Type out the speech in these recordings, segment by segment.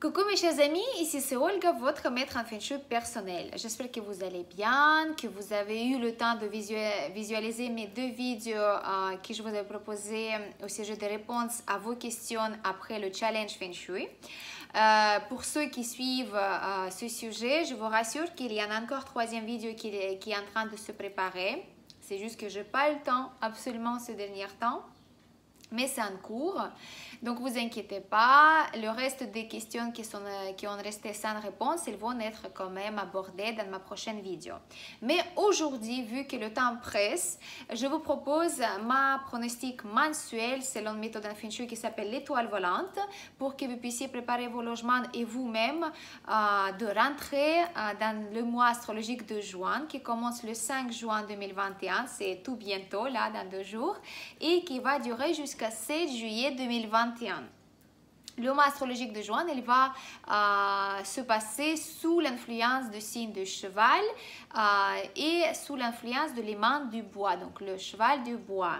Coucou mes chers amis, ici c'est Olga, votre maître en Feng Shui personnel. J'espère que vous allez bien, que vous avez eu le temps de visualiser mes deux vidéos que je vous ai proposées au sujet de réponses à vos questions après le challenge Feng Shui. Pour ceux qui suivent ce sujet, je vous rassure qu'il y en a encore troisième vidéo qui est en train de se préparer. C'est juste que je n'ai pas le temps absolument ce dernier temps. Mais c'est en cours, donc vous inquiétez pas, le reste des questions qui ont resté sans réponse, ils vont être quand même abordées dans ma prochaine vidéo. Mais aujourd'hui, vu que le temps presse, je vous propose ma pronostic mensuel selon une méthode en Feng Shui qui s'appelle l'étoile volante, pour que vous puissiez préparer vos logements et vous-même de rentrer dans le mois astrologique de juin, qui commence le 5 juin 2021, c'est tout bientôt, là, dans 2 jours, et qui va durer jusqu'à 7 juillet 2021. Le mois astrologique de juin, il va se passer sous l'influence du signe de cheval et sous l'influence de l'aimant du bois, donc le cheval du bois.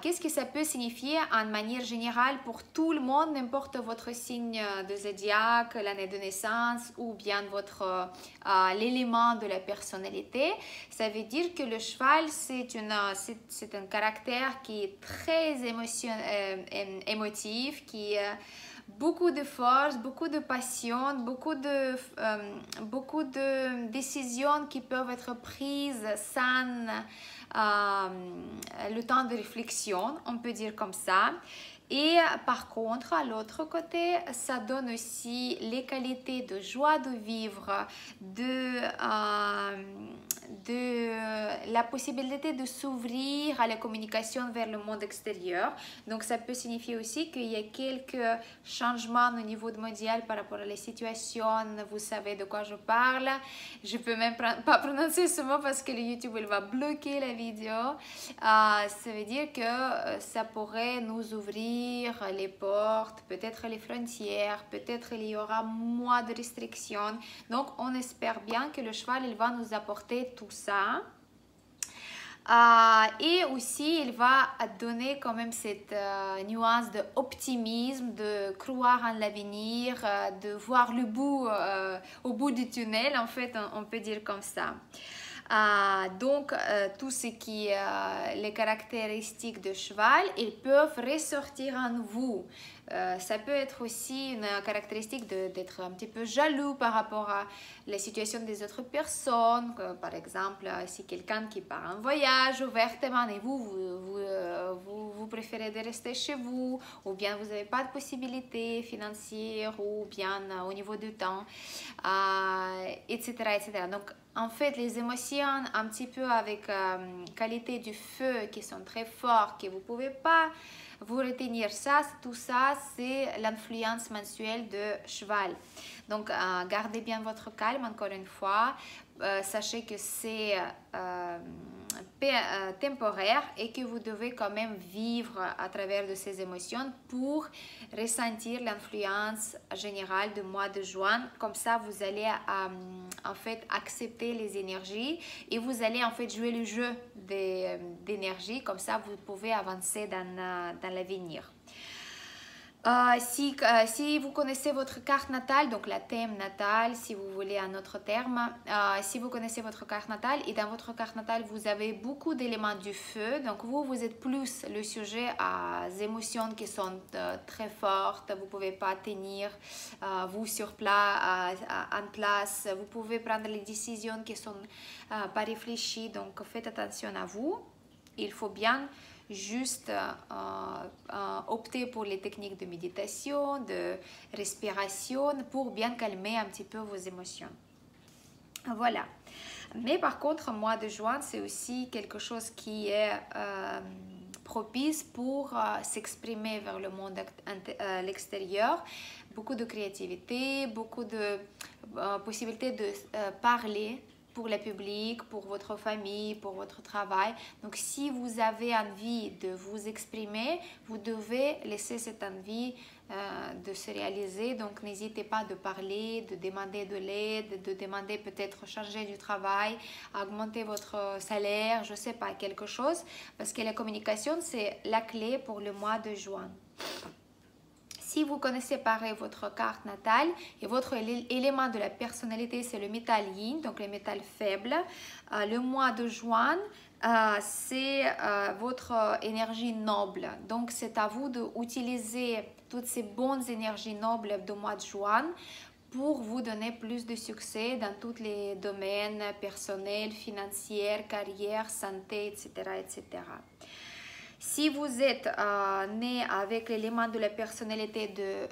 Qu'est-ce que ça peut signifier en manière générale pour tout le monde, n'importe votre signe de zodiaque, l'année de naissance ou bien l'élément de la personnalité? Ça veut dire que le cheval, c'est un caractère qui est très émotif, qui beaucoup de force, beaucoup de passion, beaucoup de décisions qui peuvent être prises sans le temps de réflexion, on peut dire comme ça. Et par contre, à l'autre côté, ça donne aussi les qualités de joie de vivre, de la possibilité de s'ouvrir à la communication vers le monde extérieur. Donc, ça peut signifier aussi qu'il y a quelques changements au niveau mondial par rapport à la situation. Vous savez de quoi je parle. Je ne peux même pas prononcer ce mot parce que le YouTube il va bloquer la vidéo. Ça veut dire que ça pourrait nous ouvrir les portes, peut-être les frontières, peut-être il y aura moins de restrictions. Donc, on espère bien que le cheval, il va nous apporter tout ça. Et aussi, il va donner quand même cette nuance d'optimisme, de croire en l'avenir, de voir le bout, au bout du tunnel, en fait, on peut dire comme ça. Donc, tout ce qui est les caractéristiques de cheval, ils peuvent ressortir en vous. Ça peut être aussi une caractéristique d'être un petit peu jaloux par rapport à la situation des autres personnes. Par exemple, si quelqu'un qui part en voyage ouvertement et vous préférez de rester chez vous, ou bien vous n'avez pas de possibilités financières, ou bien au niveau du temps, etc., etc. Donc, en fait, les émotions un petit peu avec qualité du feu qui sont très fortes, que vous ne pouvez pas vous retenir, tout ça, c'est l'influence mensuelle de cheval. Donc, gardez bien votre calme, encore une fois. Sachez que c'est temporaire et que vous devez quand même vivre à travers de ces émotions pour ressentir l'influence générale du mois de juin. Comme ça, vous allez en fait accepter les énergies et vous allez en fait jouer le jeu d'énergie. Comme ça, vous pouvez avancer dans l'avenir. Si vous connaissez votre carte natale, donc la thème natale, si vous voulez un autre terme, si vous connaissez votre carte natale et dans votre carte natale, vous avez beaucoup d'éléments du feu, donc vous êtes plus le sujet à des émotions qui sont très fortes, vous ne pouvez pas tenir vous sur place, en place, vous pouvez prendre les décisions qui ne sont pas réfléchies, donc faites attention à vous, il faut bien juste opter pour les techniques de méditation, de respiration pour bien calmer un petit peu vos émotions. Voilà. Mais par contre, mois de juin, c'est aussi quelque chose qui est propice pour s'exprimer vers le monde à l'extérieur. Beaucoup de créativité, beaucoup de possibilités de parler pour le public, pour votre famille, pour votre travail. Donc, si vous avez envie de vous exprimer, vous devez laisser cette envie de se réaliser. Donc, n'hésitez pas de parler, de demander de l'aide, de demander peut-être changer du travail, augmenter votre salaire, je ne sais pas, quelque chose. Parce que la communication, c'est la clé pour le mois de juin. Si vous connaissez pareil votre carte natale et votre élément de la personnalité, c'est le métal yin, donc le métal faible, le mois de juin, c'est votre énergie noble. Donc, c'est à vous d'utiliser toutes ces bonnes énergies nobles du mois de juin pour vous donner plus de succès dans tous les domaines personnels, financiers, carrière, santé, etc., etc. Si vous êtes né avec l'élément de la personnalité de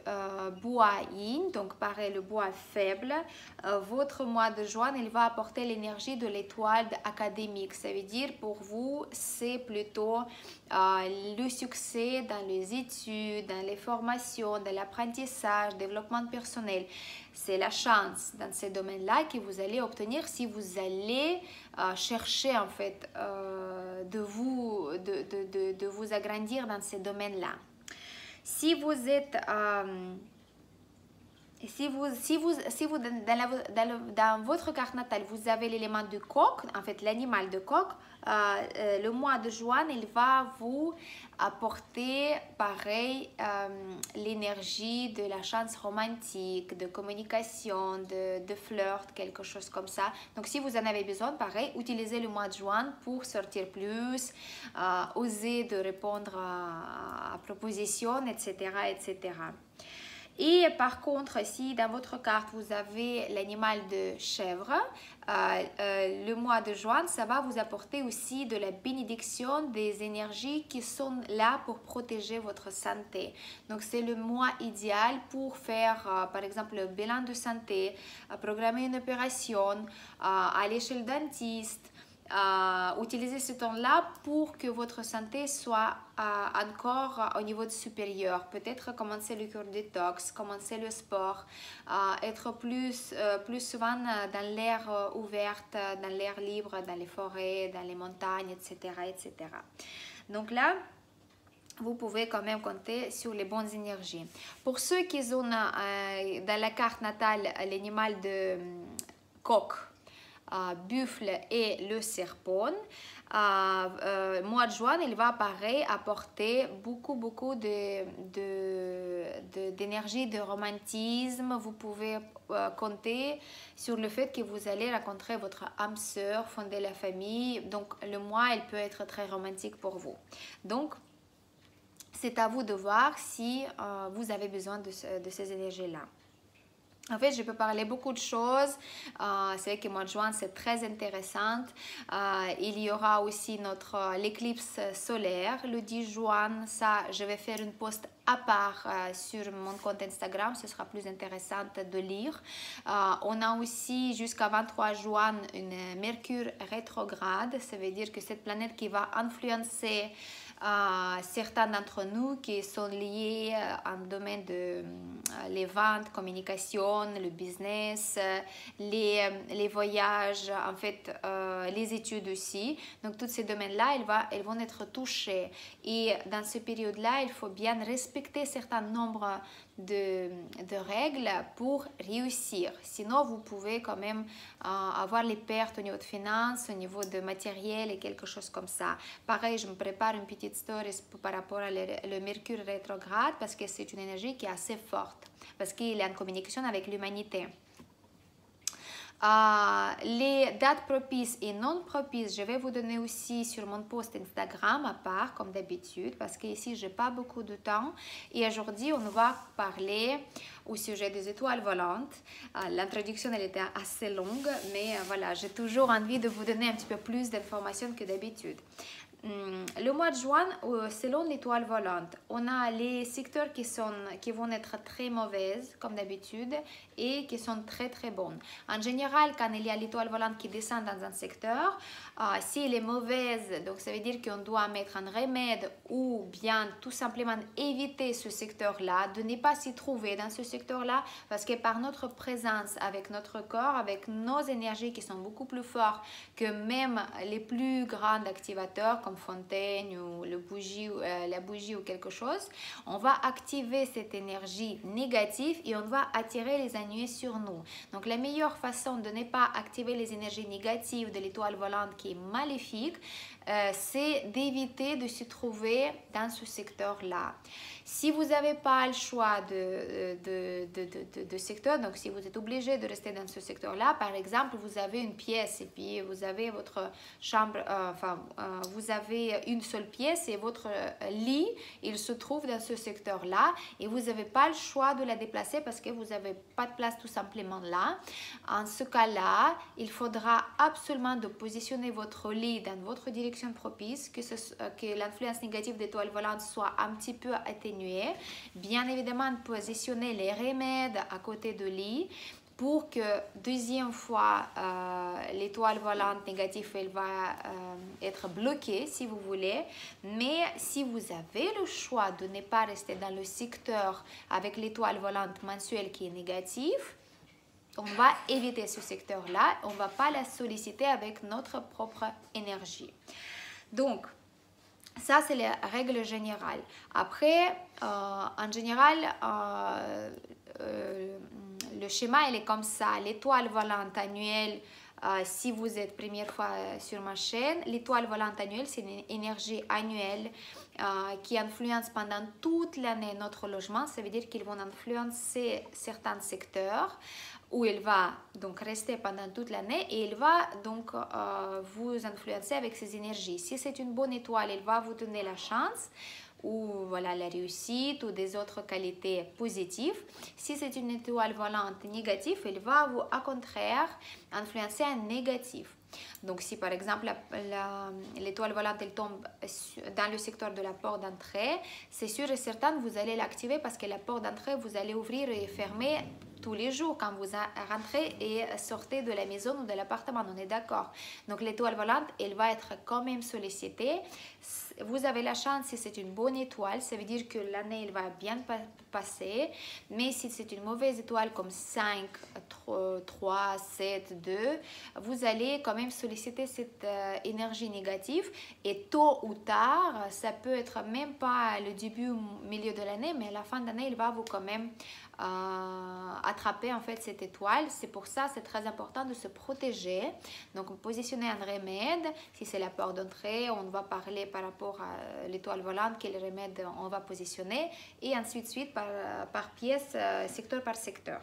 bois yin, donc pareil le bois faible, votre mois de juin, il va apporter l'énergie de l'étoile académique. Ça veut dire pour vous, c'est plutôt le succès dans les études, dans les formations, dans l'apprentissage, développement personnel. C'est la chance dans ces domaines-là que vous allez obtenir si vous allez chercher en fait de vous agrandir dans ces domaines-là. Si vous êtes dans votre carte natale, vous avez l'élément du coq, en fait l'animal de coq, le mois de juin, il va vous apporter pareil l'énergie de la chance romantique, de communication, de flirt, quelque chose comme ça. Donc si vous en avez besoin, pareil, utilisez le mois de juin pour sortir plus, oser de répondre à propositions, etc., etc. Et par contre, si dans votre carte, vous avez l'animal de chèvre, le mois de juin, ça va vous apporter aussi de la bénédiction des énergies qui sont là pour protéger votre santé. Donc, c'est le mois idéal pour faire, par exemple, le bilan de santé, programmer une opération, aller chez le dentiste, utiliser ce temps-là pour que votre santé soit encore au niveau supérieur. Peut-être commencer le cure détox, commencer le sport, être plus souvent dans l'air ouvert, dans l'air libre, dans les forêts, dans les montagnes, etc., etc. Donc là, vous pouvez quand même compter sur les bonnes énergies. Pour ceux qui ont dans la carte natale l'animal de coq, buffle et le serpent, mois de juin, il va pareil apporter beaucoup d'énergie, de romantisme. Vous pouvez compter sur le fait que vous allez rencontrer votre âme sœur, fonder la famille. Donc le mois, il peut être très romantique pour vous. Donc c'est à vous de voir si vous avez besoin de ces énergies-là. En fait, je peux parler beaucoup de choses. C'est vrai que le mois de juin, c'est très intéressant. Il y aura aussi l'éclipse solaire le 10 juin. Ça, je vais faire une post à part sur mon compte Instagram. Ce sera plus intéressant de lire. On a aussi jusqu'à 23 juin une Mercure rétrograde. Ça veut dire que cette planète qui va influencer certains d'entre nous qui sont liés en domaine de les ventes, communication, le business, les voyages, en fait, les études aussi. Donc, tous ces domaines-là, ils vont être touchés. Et dans cette période-là, il faut bien respecter certains nombres de règles pour réussir. Sinon, vous pouvez quand même avoir les pertes au niveau de finances, au niveau de matériel et quelque chose comme ça. Pareil, je me prépare une petite story par rapport à le Mercure rétrograde parce que c'est une énergie qui est assez forte, parce qu'il est en communication avec l'humanité. Les dates propices et non propices, je vais vous donner aussi sur mon post Instagram à part, comme d'habitude, parce qu'ici, je n'ai pas beaucoup de temps. Et aujourd'hui, on va parler au sujet des étoiles volantes. L'introduction, elle était assez longue, mais voilà, j'ai toujours envie de vous donner un petit peu plus d'informations que d'habitude. Le mois de juin, selon l'étoile volante, on a les secteurs qui vont être très mauvaises, comme d'habitude, et qui sont très bonnes. En général, quand il y a l'étoile volante qui descend dans un secteur, si elle est mauvaise, donc ça veut dire qu'on doit mettre un remède ou bien tout simplement éviter ce secteur-là, de ne pas s'y trouver dans ce secteur-là, parce que par notre présence avec notre corps, avec nos énergies qui sont beaucoup plus fortes que même les plus grands activateurs, comme comme fontaine ou la bougie ou quelque chose, on va activer cette énergie négative et on va attirer les ennuis sur nous. Donc la meilleure façon de ne pas activer les énergies négatives de l'étoile volante qui est maléfique, c'est d'éviter de se trouver dans ce secteur-là. Si vous n'avez pas le choix de secteur, donc si vous êtes obligé de rester dans ce secteur-là, par exemple, vous avez une pièce et puis vous avez votre chambre, vous avez une seule pièce et votre lit, il se trouve dans ce secteur-là et vous n'avez pas le choix de la déplacer parce que vous n'avez pas de place tout simplement là. En ce cas-là, il faudra absolument de positionner votre lit dans votre direction propice, que l'influence négative d'étoile volante soit un petit peu atténuée. Bien évidemment, positionner les remèdes à côté de lit pour que deuxième fois l'étoile volante négative elle va être bloquée si vous voulez. Mais si vous avez le choix de ne pas rester dans le secteur avec l'étoile volante mensuelle qui est négative, on va éviter ce secteur-là, on ne va pas la solliciter avec notre propre énergie. Donc, ça, c'est la règle générale. Après, en général, le schéma, il est comme ça. L'étoile volante annuelle, si vous êtes première fois sur ma chaîne, l'étoile volante annuelle, c'est une énergie annuelle qui influence pendant toute l'année notre logement. Ça veut dire qu'ils vont influencer certains secteurs où il va donc rester pendant toute l'année et il va donc vous influencer avec ses énergies. Si c'est une bonne étoile, il va vous donner la chance ou voilà, la réussite ou des autres qualités positives. Si c'est une étoile volante négative, il va vous, au contraire, influencer en négatif. Donc, si par exemple l'étoile volante elle tombe dans le secteur de la porte d'entrée, c'est sûr et certain que vous allez l'activer parce que la porte d'entrée, vous allez ouvrir et fermer tous les jours quand vous rentrez et sortez de la maison ou de l'appartement, on est d'accord. Donc l'étoile volante, elle va être quand même sollicitée. Vous avez la chance si c'est une bonne étoile, ça veut dire que l'année elle va bien passer. Mais si c'est une mauvaise étoile comme 5, 3, 7, 2, vous allez quand même solliciter cette énergie négative. Et tôt ou tard, ça peut être même pas le début ou milieu de l'année, mais à la fin de l'année, il va vous quand même attraper en fait cette étoile. C'est pour ça c'est très important de se protéger. Donc positionner un remède. Si c'est la porte d'entrée, on va parler par rapport à l'étoile volante, quel remède on va positionner, et ainsi de suite par pièce, secteur par secteur.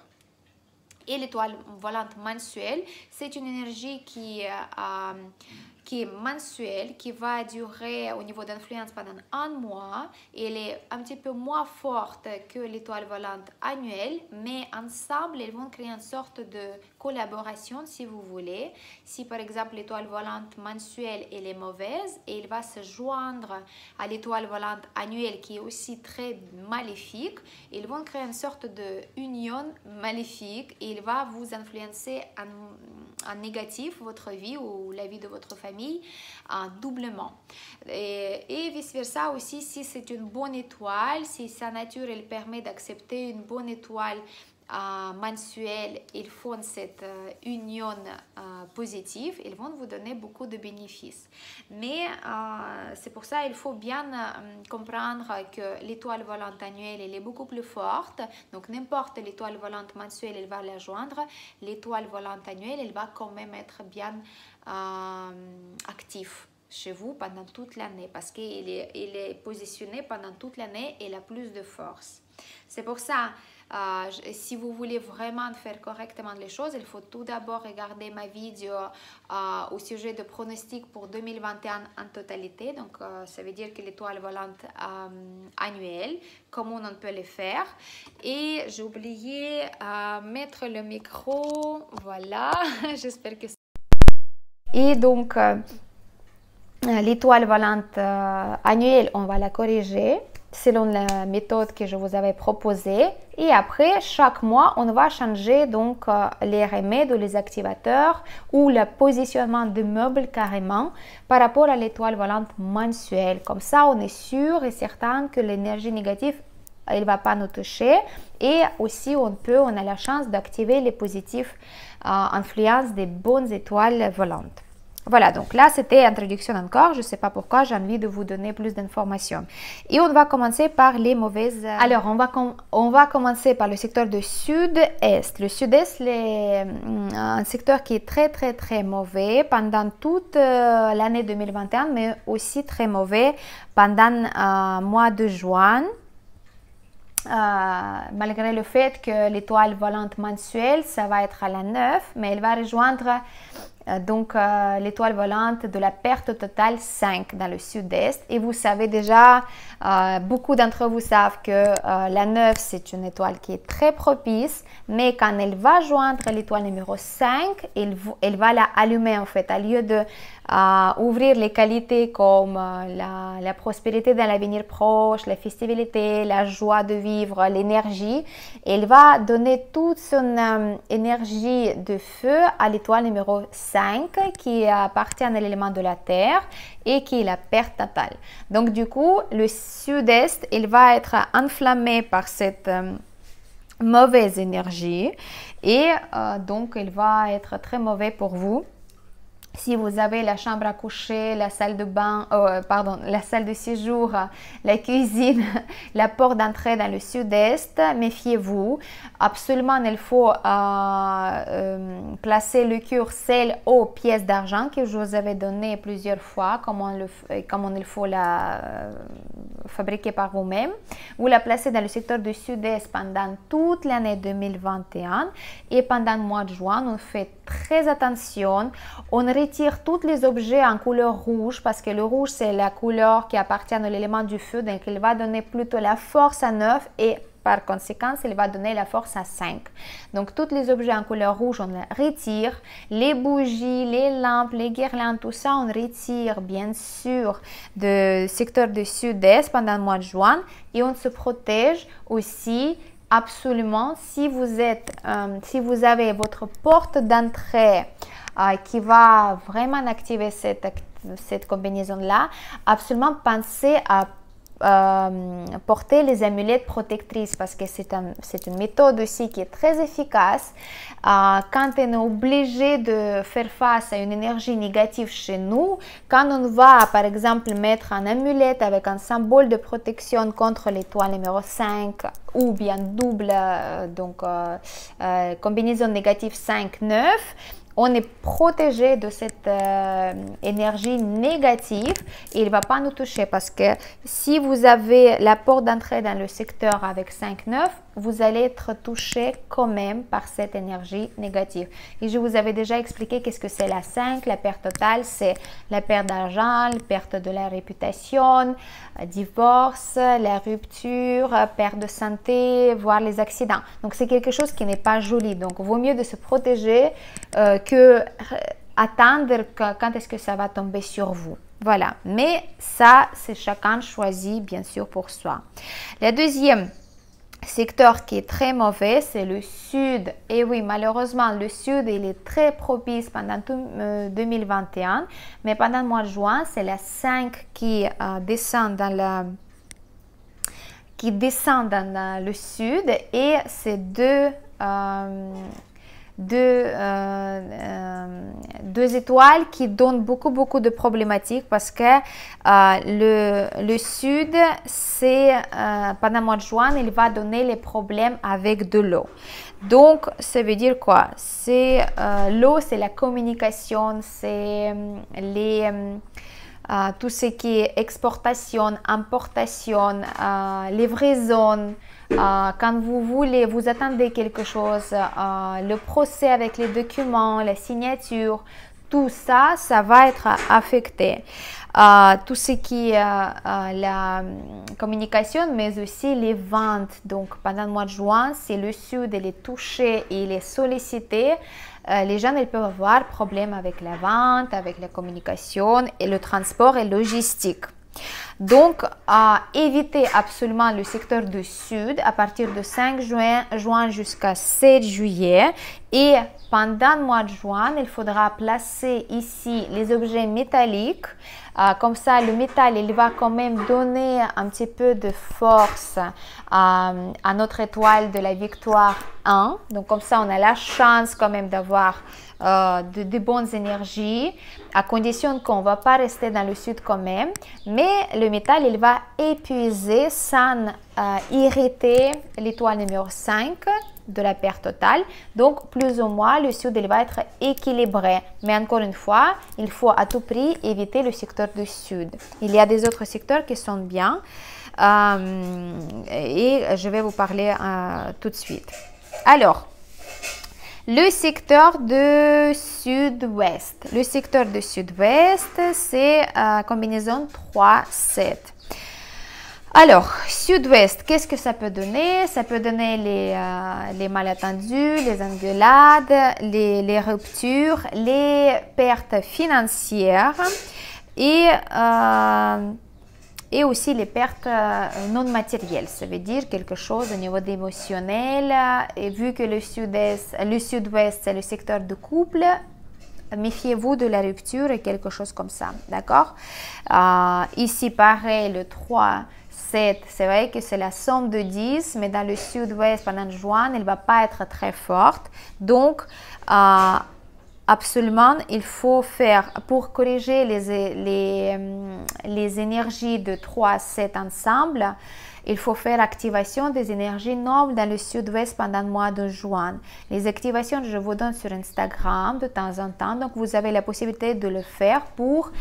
Et l'étoile volante mensuelle, c'est une énergie qui est mensuelle, qui va durer au niveau d'influence pendant un mois. Elle est un petit peu moins forte que l'étoile volante annuelle, mais ensemble, elles vont créer une sorte de collaboration, si vous voulez. Si par exemple l'étoile volante mensuelle elle est mauvaise, et elle va se joindre à l'étoile volante annuelle qui est aussi très maléfique, ils vont créer une sorte de union maléfique et il va vous influencer en négatif votre vie ou la vie de votre famille doublement. Et vice versa aussi, si c'est une bonne étoile, si sa nature elle permet d'accepter une bonne étoile mensuelle, ils font cette union positive, ils vont vous donner beaucoup de bénéfices. Mais c'est pour ça il faut bien comprendre que l'étoile volante annuelle elle est beaucoup plus forte. Donc n'importe l'étoile volante mensuelle elle va la joindre, l'étoile volante annuelle elle va quand même être bien active chez vous pendant toute l'année parce qu'il est positionné pendant toute l'année et il a plus de force. C'est pour ça si vous voulez vraiment faire correctement les choses, il faut tout d'abord regarder ma vidéo au sujet de pronostic pour 2021 en totalité. Donc, ça veut dire que l'étoile volante annuelle, comment on peut le faire. Et j'ai oublié mettre le micro. Voilà, j'espère que... Et donc, l'étoile volante annuelle, on va la corriger selon la méthode que je vous avais proposée. Et après, chaque mois, on va changer donc les remèdes ou les activateurs ou le positionnement de meubles carrément par rapport à l'étoile volante mensuelle. Comme ça, on est sûr et certain que l'énergie négative, elle ne va pas nous toucher. Et aussi, on a la chance d'activer les positifs influences des bonnes étoiles volantes. Voilà, donc là, c'était introduction encore. Je ne sais pas pourquoi, j'ai envie de vous donner plus d'informations. Et on va commencer par les mauvaises... Alors, on va commencer par le secteur de sud-est. Le sud-est, c'est un secteur qui est très, très, très mauvais pendant toute l'année 2021, mais aussi très mauvais pendant le mois de juin. Malgré le fait que l'étoile volante mensuelle, ça va être à la 9, mais elle va rejoindre l'étoile volante de la perte totale 5 dans le sud-est. Et vous savez déjà, beaucoup d'entre vous savent que la 9, c'est une étoile qui est très propice, mais quand elle va joindre l'étoile numéro 5, elle va la allumer en fait. Au lieu de ouvrir les qualités comme la prospérité dans l'avenir proche, la festivité, la joie de vivre, l'énergie, elle va donner toute son énergie de feu à l'étoile numéro 5 qui appartient à l'élément de la terre et qui est la perte totale. Donc du coup, le sud-est, il va être enflammé par cette mauvaise énergie et donc il va être très mauvais pour vous. Si vous avez la chambre à coucher, la salle de bain, la salle de séjour, la cuisine, la porte d'entrée dans le sud-est, méfiez-vous. Absolument, il faut placer le curseur aux pièces d'argent que je vous avais donné plusieurs fois, comment il faut la fabriquer par vous-même. Vous la placez dans le secteur du sud-est pendant toute l'année 2021 et pendant le mois de juin, on fait très attention. On retire tous les objets en couleur rouge parce que le rouge, c'est la couleur qui appartient à l'élément du feu. Donc, il va donner plutôt la force à 9 et par conséquent, il va donner la force à 5. Donc, tous les objets en couleur rouge, on les retire. Les bougies, les lampes, les guirlandes, tout ça, on retire bien sûr du secteur du sud-est pendant le mois de juin. Et on se protège aussi absolument si vous avez votre porte d'entrée qui va vraiment activer cette combinaison-là, absolument pensez à porter les amulettes protectrices parce que c'est une méthode aussi qui est très efficace. Quand on est obligé de faire face à une énergie négative chez nous, quand on va par exemple mettre un amulette avec un symbole de protection contre l'étoile numéro 5 ou bien double, combinaison négative 5-9, on est protégé de cette énergie négative et il ne va pas nous toucher parce que si vous avez la porte d'entrée dans le secteur avec 5-9, vous allez être touché quand même par cette énergie négative. Et je vous avais déjà expliqué qu'est-ce que c'est la 5, la perte totale, c'est la perte d'argent, la perte de la réputation, divorce, la rupture, perte de santé, voire les accidents. Donc c'est quelque chose qui n'est pas joli. Donc vaut mieux de se protéger que attendre quand est-ce que ça va tomber sur vous. Voilà, mais ça, c'est chacun choisit bien sûr pour soi. La deuxième secteur qui est très mauvais, c'est le sud. Et oui, malheureusement, le sud, il est très propice pendant tout 2021, mais pendant le mois de juin, c'est la 5 qui descend dans le sud et c'est deux étoiles qui donnent beaucoup de problématiques parce que le sud, c'est pendant le mois de juin, il va donner les problèmes avec de l'eau. Donc, ça veut dire quoi? C'est l'eau, c'est la communication, c'est tout ce qui est exportation, importation, livraison. Quand vous attendez quelque chose, le procès avec les documents, la signature, tout ça, ça va être affecté. Tout ce qui est la communication, mais aussi les ventes. Donc, pendant le mois de juin, si le sud il est touché et il est sollicité, les gens ils peuvent avoir problème avec la vente, avec la communication et le transport et logistique. Donc, évitez absolument le secteur du sud à partir de 5 juin jusqu'à 7 juillet. Et pendant le mois de juin, il faudra placer ici les objets métalliques. Comme ça, le métal, il va quand même donner un petit peu de force à notre étoile de la victoire 1. Donc, comme ça, on a la chance quand même d'avoir de bonnes énergies, à condition qu'on ne va pas rester dans le sud quand même. Mais le métal, il va épuiser sans irriter l'étoile numéro 5 de la paire totale. Donc, plus ou moins, le sud, il va être équilibré. Mais encore une fois, il faut à tout prix éviter le secteur du sud. Il y a des autres secteurs qui sont bien. Et je vais vous parler tout de suite. Alors, le secteur de sud-ouest. Le secteur de sud-ouest, c'est combinaison 3-7. Alors, sud-ouest, qu'est-ce que ça peut donner? Ça peut donner les malentendus, les engueulades, les ruptures, les pertes financières et aussi les pertes non matérielles. Ça veut dire quelque chose au niveau d'émotionnel. Et vu que le sud-ouest, c'est le secteur de couple, méfiez-vous de la rupture et quelque chose comme ça. D'accord? Ici, pareil, le 3, 7, c'est vrai que c'est la somme de 10, mais dans le sud-ouest, pendant juin, elle ne va pas être très forte. Donc, absolument, il faut faire, pour corriger les énergies de 3 7 ensemble, il faut faire activation des énergies nobles dans le sud-ouest pendant le mois de juin. Les activations, je vous donne sur Instagram de temps en temps, donc vous avez la possibilité de le faire pour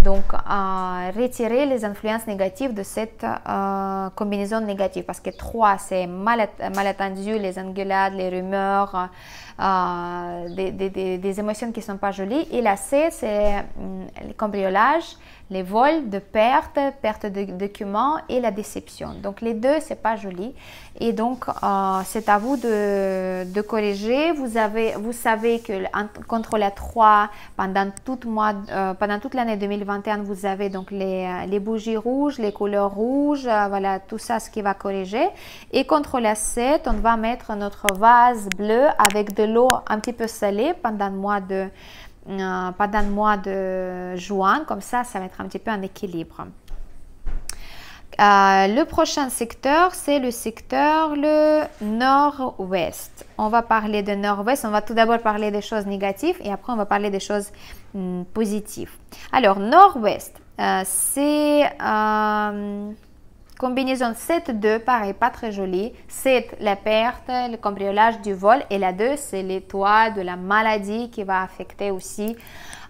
donc retirer les influences négatives de cette combinaison négative, parce que 3 c'est malentendu, les engueulades, les rumeurs, des émotions qui ne sont pas jolies, et la 7 c'est le cambriolage, les vols de perte de documents et la déception. Donc les deux, c'est pas joli. Et donc c'est à vous de corriger. Vous savez que contre la 3, pendant toute l'année 2021, vous avez donc les bougies rouges, les couleurs rouges, voilà tout ça ce qui va corriger. Et contre la 7, on va mettre notre vase bleu avec de l'eau un petit peu salée pendant le mois de juin, comme ça va être un petit peu en équilibre. Le prochain secteur, c'est le secteur nord-ouest. On va parler de nord-ouest, on va tout d'abord parler des choses négatives et après on va parler des choses positives. Alors, nord-ouest, c'est combinaison 7-2, pareil, pas très joli. 7, la perte, le cambriolage du vol. Et la 2, c'est l'étoile de la maladie qui va affecter aussi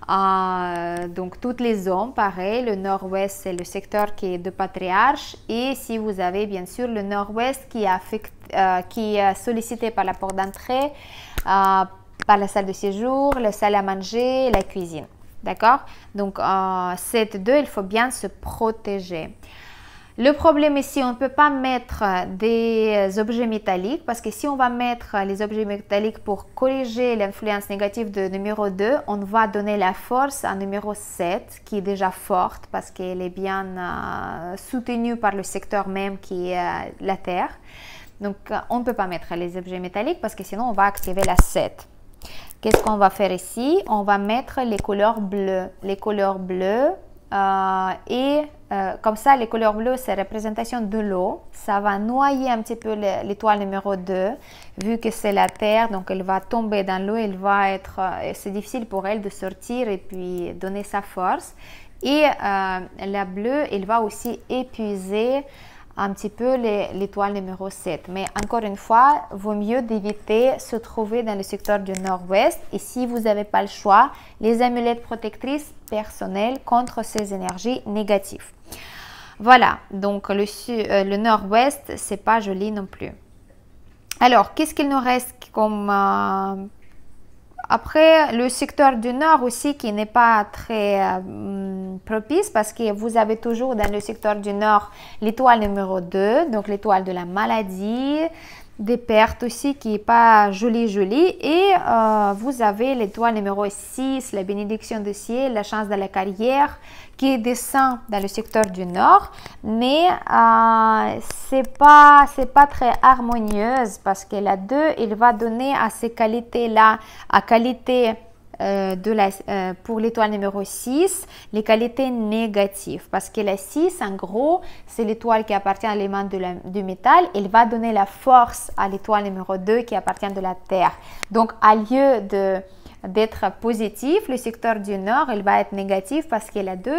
donc toutes les zones. Pareil, le nord-ouest, c'est le secteur qui est de patriarche. Et si vous avez bien sûr le nord-ouest qui est sollicité par la porte d'entrée, par la salle de séjour, la salle à manger, la cuisine. D'accord? Donc, 7-2, il faut bien se protéger. Le problème ici, on ne peut pas mettre des objets métalliques parce que si on va mettre les objets métalliques pour corriger l'influence négative de numéro 2, on va donner la force à numéro 7 qui est déjà forte parce qu'elle est bien soutenue par le secteur même qui est la Terre. Donc, on ne peut pas mettre les objets métalliques parce que sinon, on va activer la 7. Qu'est-ce qu'on va faire ici? On va mettre les couleurs bleues. Les couleurs bleues comme ça, les couleurs bleues, c'est représentation de l'eau. Ça va noyer un petit peu l'étoile numéro 2, vu que c'est la Terre, donc elle va tomber dans l'eau, c'est difficile pour elle de sortir et puis donner sa force. Et la bleue, elle va aussi épuiser un petit peu l'étoile numéro 7. Mais encore une fois, vaut mieux d'éviter se trouver dans le secteur du nord-ouest. Et si vous n'avez pas le choix, les amulettes protectrices personnelles contre ces énergies négatives. Voilà, donc le nord-ouest, c'est pas joli non plus. Alors, qu'est-ce qu'il nous reste comme... Après, le secteur du nord aussi qui n'est pas très propice parce que vous avez toujours dans le secteur du nord l'étoile numéro 2, donc l'étoile de la maladie, des pertes aussi qui n'est pas jolie. Et vous avez l'étoile numéro 6, la bénédiction du ciel, la chance de la carrière qui descend dans le secteur du nord. Mais c'est pas très harmonieuse parce que la 2, il va donner à ces qualités-là, à qualité pour l'étoile numéro 6, les qualités négatives. Parce que la 6, en gros, c'est l'étoile qui appartient à l'élément du métal. Il va donner la force à l'étoile numéro 2 qui appartient de la terre. Donc, à lieu d'être positif, le secteur du nord, il va être négatif parce qu'il a 2,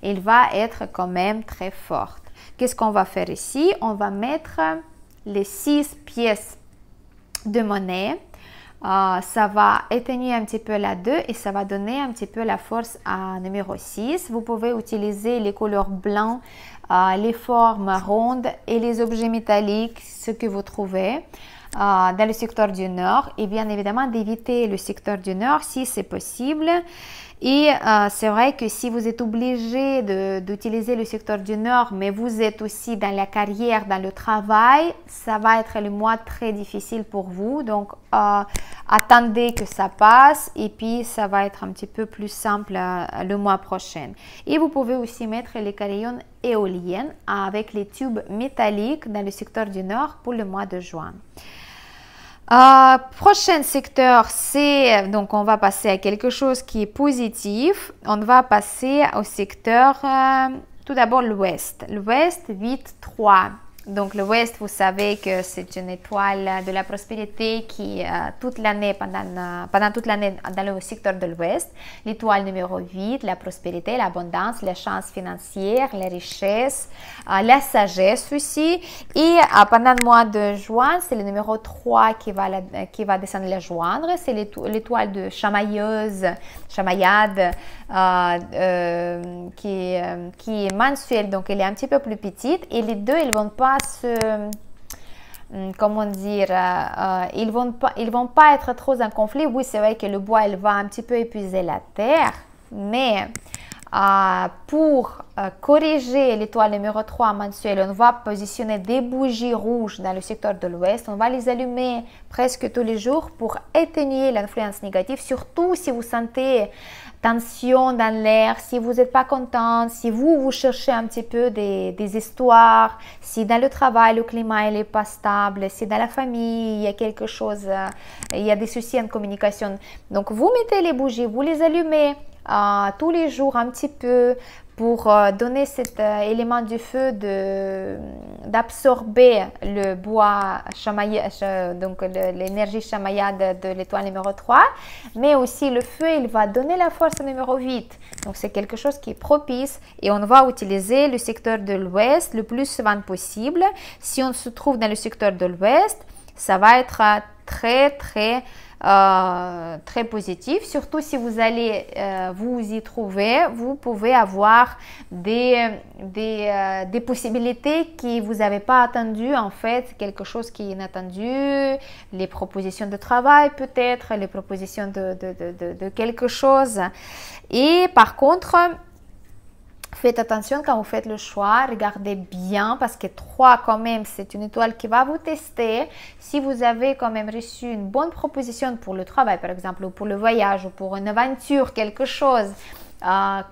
il va être quand même très fort. Qu'est-ce qu'on va faire ici? On va mettre les 6 pièces de monnaie. Ça va éteindre un petit peu la 2 et ça va donner un petit peu la force à numéro 6. Vous pouvez utiliser les couleurs blancs, les formes rondes et les objets métalliques, ce que vous trouvez dans le secteur du nord, et bien évidemment d'éviter le secteur du nord si c'est possible. Et c'est vrai que si vous êtes obligé d'utiliser le secteur du nord, mais vous êtes aussi dans la carrière, dans le travail, ça va être le mois très difficile pour vous. Donc, attendez que ça passe et puis ça va être un petit peu plus simple le mois prochain. Et vous pouvez aussi mettre les carillons éoliennes avec les tubes métalliques dans le secteur du nord pour le mois de juin. Prochain secteur, c'est donc on va passer à quelque chose qui est positif. On va passer au secteur, tout d'abord l'ouest. L'ouest 8-3. Donc l'ouest, vous savez que c'est une étoile de la prospérité qui toute l'année, pendant toute l'année dans le secteur de l'ouest. L'étoile numéro 8, la prospérité, l'abondance, la chance financière, la richesse, la sagesse aussi. Et pendant le mois de juin, c'est le numéro 3 qui va descendre la joindre. C'est l'étoile de chamailleuse, chamaillade, qui est mensuelle, donc elle est un petit peu plus petite. Et les deux, ils vont pas comment dire, ils vont pas être trop en conflit. Oui, c'est vrai que le bois, il va un petit peu épuiser la terre, mais pour corriger l'étoile numéro 3 mensuelle, on va positionner des bougies rouges dans le secteur de l'ouest. On va les allumer presque tous les jours pour éteindre l'influence négative, surtout si vous sentez tension dans l'air, si vous n'êtes pas content, si vous cherchez un petit peu des histoires, si dans le travail le climat n'est pas stable, si dans la famille il y a quelque chose, il y a des soucis en communication. Donc vous mettez les bougies, vous les allumez tous les jours un petit peu pour donner cet élément du feu d'absorber le bois donc l'énergie chamaillade de l'étoile numéro 3, mais aussi le feu, il va donner la force au numéro 8. Donc c'est quelque chose qui est propice et on va utiliser le secteur de l'ouest le plus souvent possible. Si on se trouve dans le secteur de l'ouest, ça va être très positif, surtout si vous allez vous y trouver, vous pouvez avoir des possibilités que vous n'avez pas attendues, en fait, quelque chose qui est inattendu, les propositions de travail peut-être, les propositions de quelque chose. Et par contre, faites attention quand vous faites le choix, regardez bien parce que 3 quand même, c'est une étoile qui va vous tester. Si vous avez quand même reçu une bonne proposition pour le travail par exemple, ou pour le voyage, ou pour une aventure, quelque chose,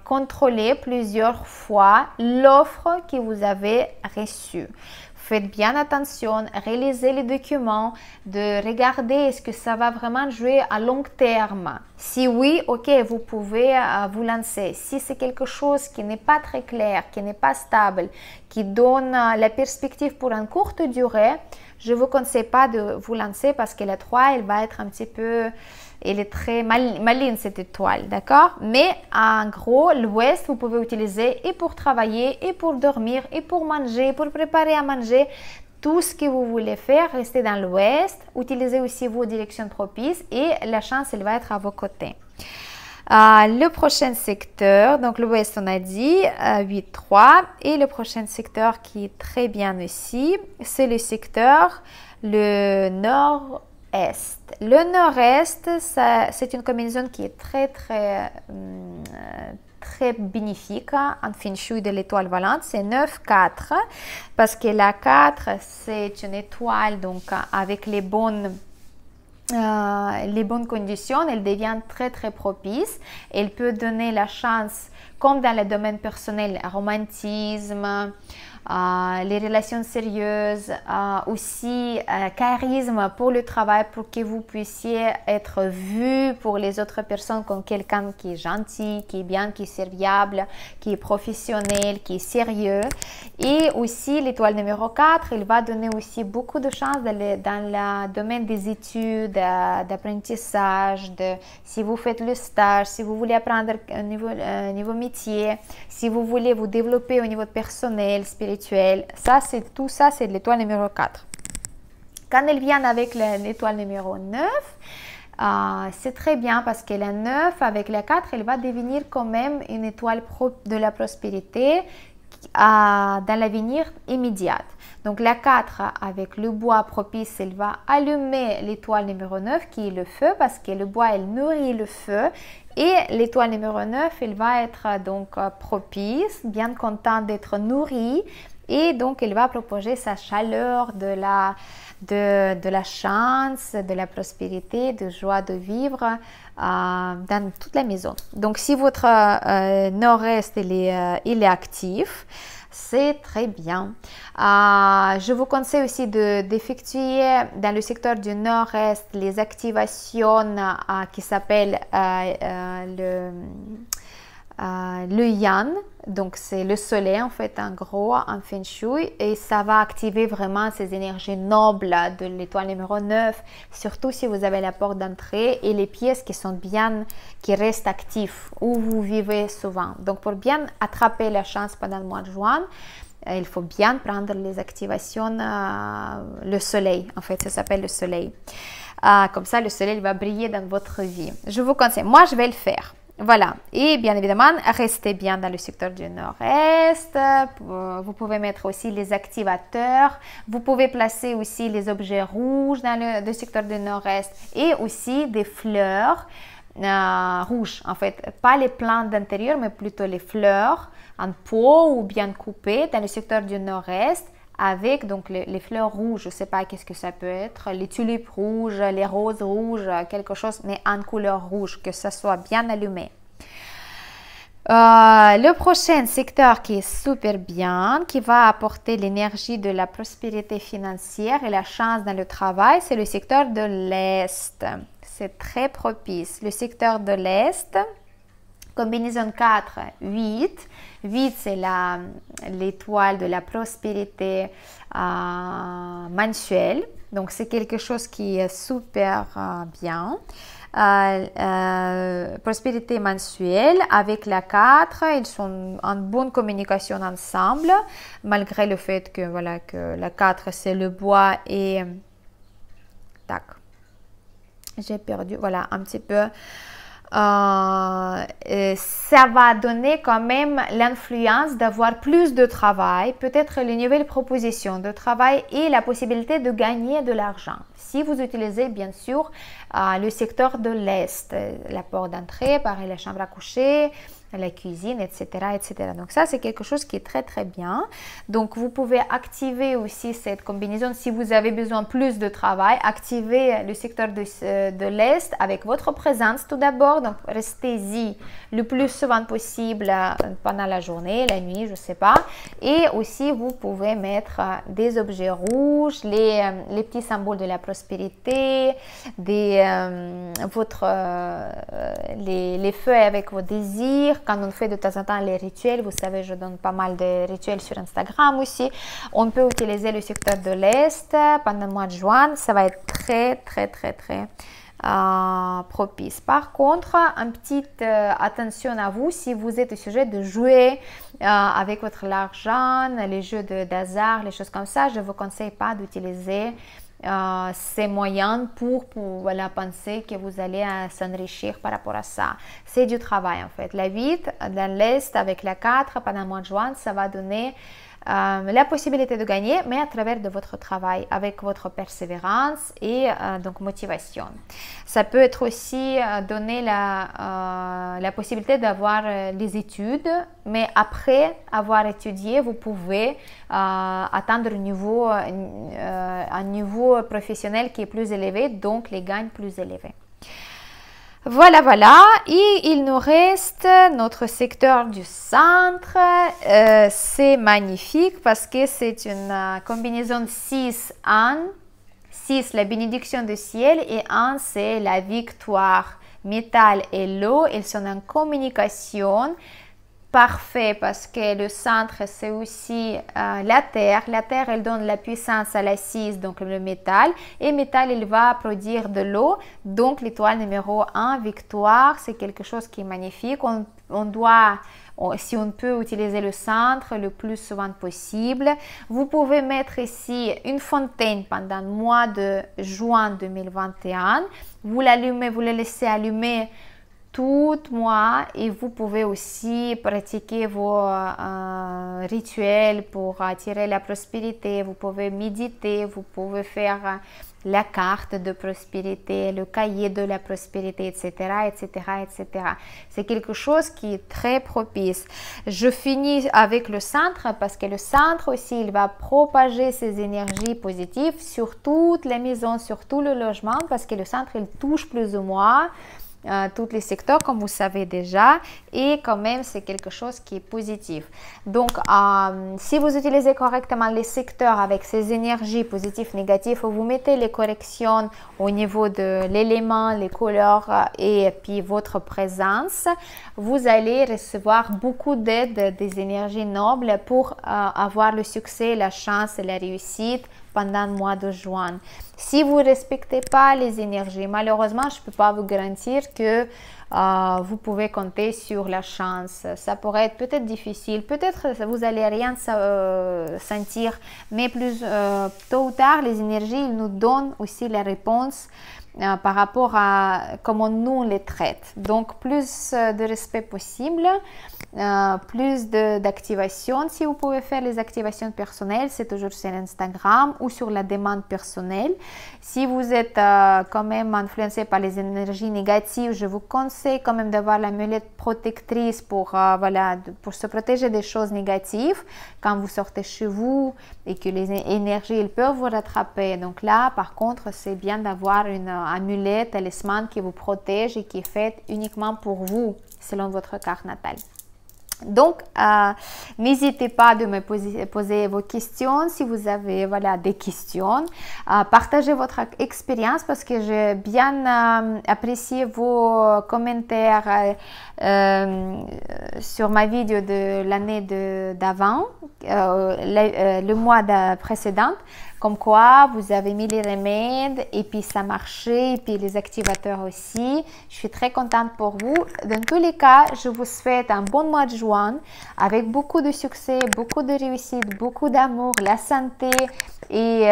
contrôlez plusieurs fois l'offre que vous avez reçue. Faites bien attention, réalisez les documents, de regarder est-ce que ça va vraiment jouer à long terme. Si oui, ok, vous pouvez vous lancer. Si c'est quelque chose qui n'est pas très clair, qui n'est pas stable, qui donne la perspective pour une courte durée, je ne vous conseille pas de vous lancer parce que la 3, elle va être un petit peu... Elle est très maligne cette étoile, d'accord? Mais en gros, l'ouest, vous pouvez utiliser et pour travailler, et pour dormir, et pour manger, pour préparer à manger. Tout ce que vous voulez faire, restez dans l'ouest. Utilisez aussi vos directions propices et la chance, elle va être à vos côtés. Le prochain secteur, donc l'ouest, on a dit 8-3. Et le prochain secteur qui est très bien aussi, c'est le secteur le nord-est. Le nord-est, c'est une combinaison qui est très bénéfique en feng shui de l'étoile volante. C'est 9-4 parce que la 4, c'est une étoile donc avec les bonnes conditions, elle devient très propice. Elle peut donner la chance comme dans le domaine personnel, romantisme, les relations sérieuses, aussi charisme pour le travail, pour que vous puissiez être vu pour les autres personnes comme quelqu'un qui est gentil, qui est bien, qui est serviable, qui est professionnel, qui est sérieux. Et aussi l'étoile numéro 4, il va donner aussi beaucoup de chances dans le domaine des études, d'apprentissage, si vous faites le stage, si vous voulez apprendre un niveau métier, si vous voulez vous développer au niveau personnel, spirituel. Tout ça, c'est l'étoile numéro 4. Quand elle vient avec l'étoile numéro 9, c'est très bien parce que la 9 avec la 4, elle va devenir quand même une étoile de la prospérité dans l'avenir immédiat. Donc la 4 avec le bois propice, elle va allumer l'étoile numéro 9 qui est le feu parce que le bois, elle nourrit le feu. Et l'étoile numéro 9, elle va être donc propice, bien contente d'être nourrie. Et donc, elle va proposer sa chaleur de la chance, de la prospérité, de joie de vivre dans toute la maison. Donc, si votre nord-est il est actif, c'est très bien. Je vous conseille aussi d'effectuer dans le secteur du nord-est les activations qui s'appellent le Yan, donc c'est le soleil en fait en gros en Feng Shui, et ça va activer vraiment ces énergies nobles de l'étoile numéro 9, surtout si vous avez la porte d'entrée et les pièces qui restent actifs où vous vivez souvent. Donc pour bien attraper la chance pendant le mois de juin, il faut bien prendre les activations, le soleil, en fait ça s'appelle le soleil. Comme ça le soleil va briller dans votre vie. Je vous conseille, moi je vais le faire. Voilà, et bien évidemment, restez bien dans le secteur du nord-est. Vous pouvez mettre aussi les activateurs. Vous pouvez placer aussi les objets rouges dans le secteur du nord-est et aussi des fleurs rouges. En fait, pas les plantes d'intérieur, mais plutôt les fleurs en pot ou bien coupées dans le secteur du nord-est. Avec donc les fleurs rouges, je ne sais pas qu'est-ce que ça peut être, les tulipes rouges, les roses rouges, quelque chose, mais en couleur rouge, que ça soit bien allumé. Le prochain secteur qui est super bien, qui va apporter l'énergie de la prospérité financière et la chance dans le travail, c'est le secteur de l'Est. C'est très propice. Le secteur de l'Est, combinaison 4, 8. 8, c'est l'étoile de la prospérité mensuelle. Donc, c'est quelque chose qui est super bien. Prospérité mensuelle avec la 4, ils sont en bonne communication ensemble, malgré le fait que, voilà, que la 4, c'est le bois et... Tac. J'ai perdu, voilà, un petit peu... ça va donner quand même l'influence d'avoir plus de travail, peut-être les nouvelles propositions de travail et la possibilité de gagner de l'argent. Si vous utilisez bien sûr le secteur de l'Est, la porte d'entrée, pareil, la chambre à coucher, la cuisine, etc., etc. Donc ça, c'est quelque chose qui est très, très bien. Donc, vous pouvez activer aussi cette combinaison. Si vous avez besoin plus de travail, activez le secteur de l'Est avec votre présence tout d'abord. Donc, restez-y le plus souvent possible pendant la journée, la nuit, je ne sais pas. Et aussi, vous pouvez mettre des objets rouges, les petits symboles de la prospérité, les feuilles avec vos désirs. Quand on fait de temps en temps les rituels, vous savez, je donne pas mal de rituels sur Instagram aussi. On peut utiliser le secteur de l'Est pendant le mois de juin. Ça va être très, très, très, très propice. Par contre, une petite attention à vous si vous êtes au sujet de jouer avec votre argent, les jeux d'hasard, les choses comme ça. Je ne vous conseille pas d'utiliser ces moyens pour voilà, penser que vous allez s'enrichir par rapport à ça. C'est du travail en fait. La 8 dans l'Est avec la 4 pendant le mois de juin, ça va donner la possibilité de gagner, mais à travers de votre travail, avec votre persévérance et donc motivation. Ça peut être aussi donner la possibilité d'avoir les études, mais après avoir étudié, vous pouvez atteindre un niveau professionnel qui est plus élevé, donc les gains plus élevés. Voilà, voilà. Et il nous reste notre secteur du centre. C'est magnifique parce que c'est une combinaison 6-1. 6, la bénédiction du ciel, et 1, c'est la victoire. Métal et l'eau, ils sont en communication. Parfait, parce que le centre, c'est aussi la terre. La terre, elle donne la puissance à la 6, donc le métal. Et métal, il va produire de l'eau. Donc, l'étoile numéro 1, victoire, c'est quelque chose qui est magnifique. On doit, si on peut, utiliser le centre le plus souvent possible. Vous pouvez mettre ici une fontaine pendant le mois de juin 2021. Vous l'allumez, vous le laissez allumer tout mois, et vous pouvez aussi pratiquer vos rituels pour attirer la prospérité. Vous pouvez méditer, vous pouvez faire la carte de prospérité, le cahier de la prospérité, etc., etc., etc. C'est quelque chose qui est très propice. Je finis avec le centre parce que le centre aussi, il va propager ses énergies positives sur toutes les maisons, sur tout le logement, parce que le centre, il touche plus ou moins tous les secteurs, comme vous savez déjà, et quand même c'est quelque chose qui est positif. Donc si vous utilisez correctement les secteurs avec ces énergies positives, négatives, vous mettez les corrections au niveau de l'élément, les couleurs et puis votre présence, vous allez recevoir beaucoup d'aide des énergies nobles pour avoir le succès, la chance et la réussite pendant le mois de juin. Si vous ne respectez pas les énergies, malheureusement, je ne peux pas vous garantir que vous pouvez compter sur la chance. Ça pourrait être peut-être difficile, peut-être vous n'allez rien sentir, mais plus tôt ou tard, les énergies ils nous donnent aussi la réponse par rapport à comment nous les traite. Donc, plus de respect possible, plus d'activation. Si vous pouvez faire les activations personnelles, c'est toujours sur Instagram ou sur la demande personnelle. Si vous êtes quand même influencé par les énergies négatives, je vous conseille quand même d'avoir l'amulette protectrice pour se protéger des choses négatives quand vous sortez chez vous et que les énergies ils peuvent vous rattraper. Donc là, par contre, c'est bien d'avoir une amulette, talisman qui vous protège et qui est faite uniquement pour vous, selon votre carte natale. Donc, n'hésitez pas de me poser vos questions si vous avez des questions. Partagez votre expérience parce que j'ai bien apprécié vos commentaires sur ma vidéo de l'année d'avant, le mois précédent. Comme quoi, vous avez mis les remèdes et puis ça marchait, et puis les activateurs aussi. Je suis très contente pour vous. Dans tous les cas, je vous souhaite un bon mois de juin avec beaucoup de succès, beaucoup de réussite, beaucoup d'amour, la santé et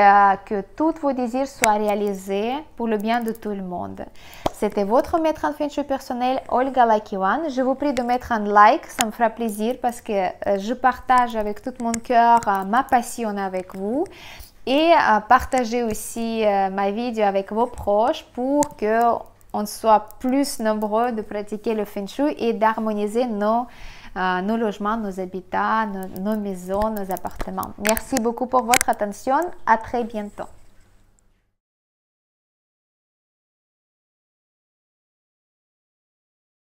que tous vos désirs soient réalisés pour le bien de tout le monde. C'était votre maître en feng shui personnel, Olga Lakiwan. Je vous prie de mettre un like, ça me fera plaisir parce que je partage avec tout mon cœur ma passion avec vous. Et partagez aussi ma vidéo avec vos proches pour qu'on soit plus nombreux de pratiquer le Feng Shui et d'harmoniser nos logements, nos habitats, nos maisons, nos appartements. Merci beaucoup pour votre attention. À très bientôt.